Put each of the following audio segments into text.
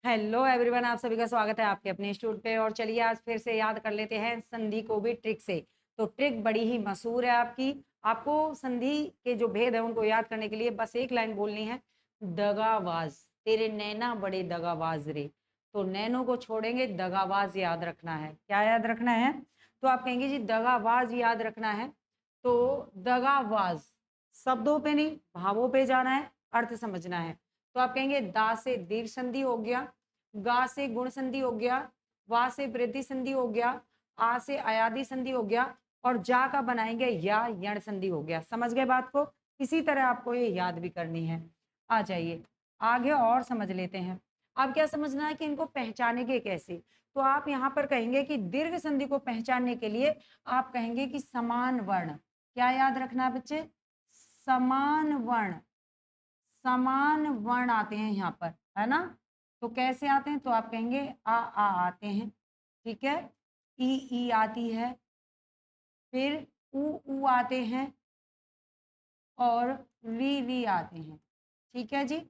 Hello everyone, आप सभी का स्वागत है आपके अपने इंस्टीट्यूट पे। और चलिए आज फिर से याद कर लेते हैं संधि को भी ट्रिक से। तो ट्रिक बड़ी ही मशहूर है आपकी। आपको संधि के जो भेद है उनको याद करने के लिए बस एक लाइन बोलनी है, दगाबाज तेरे नैना बड़े दगाबाज रे। तो नैनों को छोड़ेंगे, दगाबाज याद रखना है। क्या याद रखना है? तो आप कहेंगे जी दगाबाज याद रखना है। तो दगाबाज शब्दों पे नहीं, भावों पे जाना है, अर्थ समझना है। तो आप कहेंगे दा से दीर्घ संधि हो गया, गा से गुण संधि हो गया, वा से वृद्धि संधि हो गया, आ से अयादि संधि हो गया, और जा का बनाएंगे या यण संधि हो गया। समझ गए बात को? इसी तरह आपको ये याद भी करनी है। आ जाइए आगे और समझ लेते हैं। अब क्या समझना है कि इनको पहचानेंगे कैसे? तो आप यहाँ पर कहेंगे कि दीर्घ संधि को पहचानने के लिए आप कहेंगे कि समान वर्ण। क्या याद रखना है बच्चे? समान वर्ण। समान वर्ण आते हैं यहाँ पर, है ना? तो कैसे आते हैं? तो आप कहेंगे आ आते हैं, ठीक है। ई आती है, फिर ऊ आते हैं, और वी आते हैं, ठीक है जी।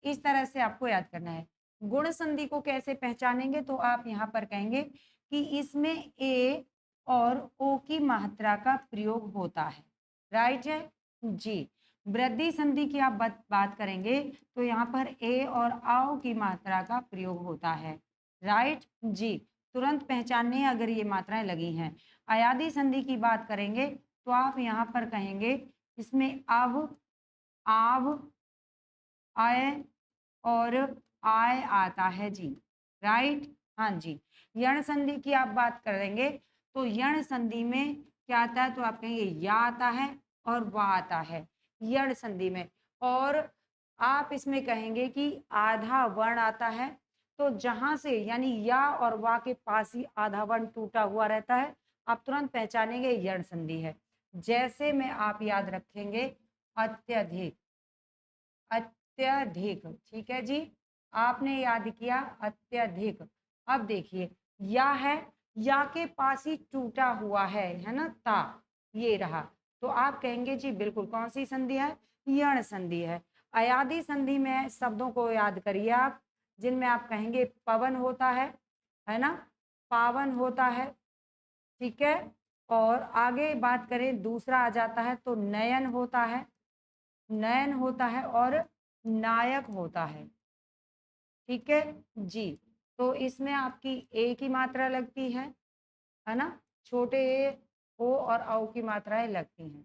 इस तरह से आपको याद करना है। गुण संधि को कैसे पहचानेंगे? तो आप यहाँ पर कहेंगे कि इसमें ए और ओ की मात्रा का प्रयोग होता है। राइट है जी। वृद्धि संधि की आप बात करेंगे तो यहाँ पर ए और आओ की मात्रा का प्रयोग होता है। राइट जी। तुरंत पहचानने अगर ये मात्राएं लगी हैं। अयादी संधि की बात करेंगे तो आप यहाँ पर कहेंगे इसमें अब, आव, आय और आय आता है जी। राइट हाँ जी। यण संधि की आप बात करेंगे तो यण संधि में क्या आता है? तो आप कहेंगे या आता है और वा आता है यण संधि में। और आप इसमें कहेंगे कि आधा वर्ण आता है। तो जहां से यानी या और वा के पास ही आधा वर्ण टूटा हुआ रहता है, आप तुरंत पहचानेंगे यण संधि है। जैसे में आप याद रखेंगे अत्यधिक, अत्यधिक, ठीक है जी। आपने याद किया अत्यधिक। अब देखिए या है, या के पास ही टूटा हुआ है ना, ता, ये रहा। तो आप कहेंगे जी बिल्कुल कौन सी संधि है? यण संधि है। अयादी संधि में शब्दों को याद करिए आप, जिनमें आप कहेंगे पवन होता है ना, पावन होता है, ठीक है। और आगे बात करें दूसरा आ जाता है तो नयन होता है, नयन होता है, और नायक होता है, ठीक है जी। तो इसमें आपकी ए की मात्रा लगती है ना, छोटे ए, ओ और औ की मात्राएं लगती हैं।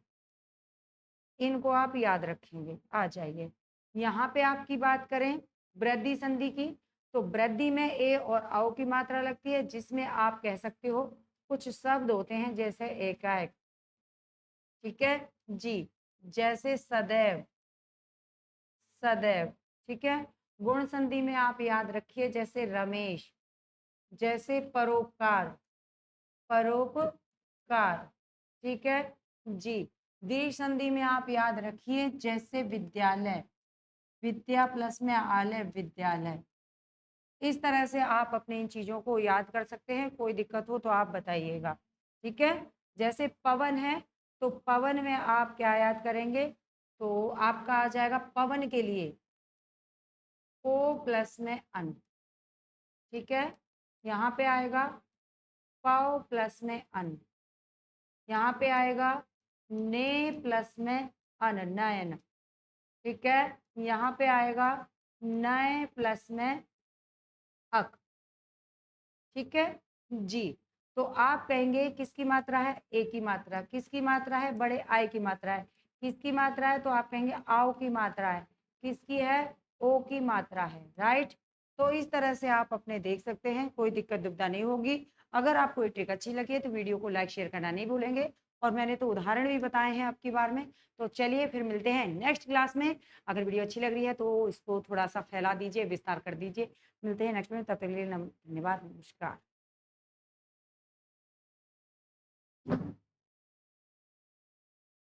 इनको आप याद रखेंगे। आ जाइए यहाँ पे आपकी बात करें वृद्धि संधि की, तो वृद्धि में ए और औ की मात्रा लगती है, जिसमें आप कह सकते हो कुछ शब्द होते हैं जैसे एकाएक, ठीक है जी। जैसे सदैव, सदैव, ठीक है। गुण संधि में आप याद रखिए जैसे रमेश, जैसे परोपकार, परोपकार, ठीक है जी। दीर्घ संधि में आप याद रखिए जैसे विद्यालय, विद्या प्लस में आलय, विद्यालय। इस तरह से आप अपने इन चीजों को याद कर सकते हैं। कोई दिक्कत हो तो आप बताइएगा, ठीक है। जैसे पवन है तो पवन में आप क्या याद करेंगे? तो आपका आ जाएगा पवन के लिए ओ प्लस में अन, ठीक है। यहाँ पे आएगा पाव प्लस में अन, यहाँ पे आएगा ने प्लस में अन, नयन, ठीक है। यहाँ पे आएगा नए प्लस में अक, ठीक है जी। तो आप कहेंगे किसकी मात्रा है? ए की मात्रा। किसकी मात्रा है? बड़े आय की मात्रा है। किसकी मात्रा है? तो आप कहेंगे आओ की मात्रा है। किसकी है? ओ की मात्रा है। राइट। तो इस तरह से आप अपने देख सकते हैं, कोई दिक्कत दुविधा नहीं होगी। अगर आपको ये ट्रिक अच्छी लगी है तो वीडियो को लाइक शेयर करना नहीं भूलेंगे। और मैंने तो उदाहरण भी बताए हैं आपकी बार में। तो चलिए फिर मिलते हैं नेक्स्ट क्लास में। अगर वीडियो अच्छी लग रही है तो इसको थोड़ा सा फैला दीजिए, विस्तार कर दीजिए। मिलते हैं नेक्स्ट में, तब तक के लिए धन्यवाद, नमस्कार।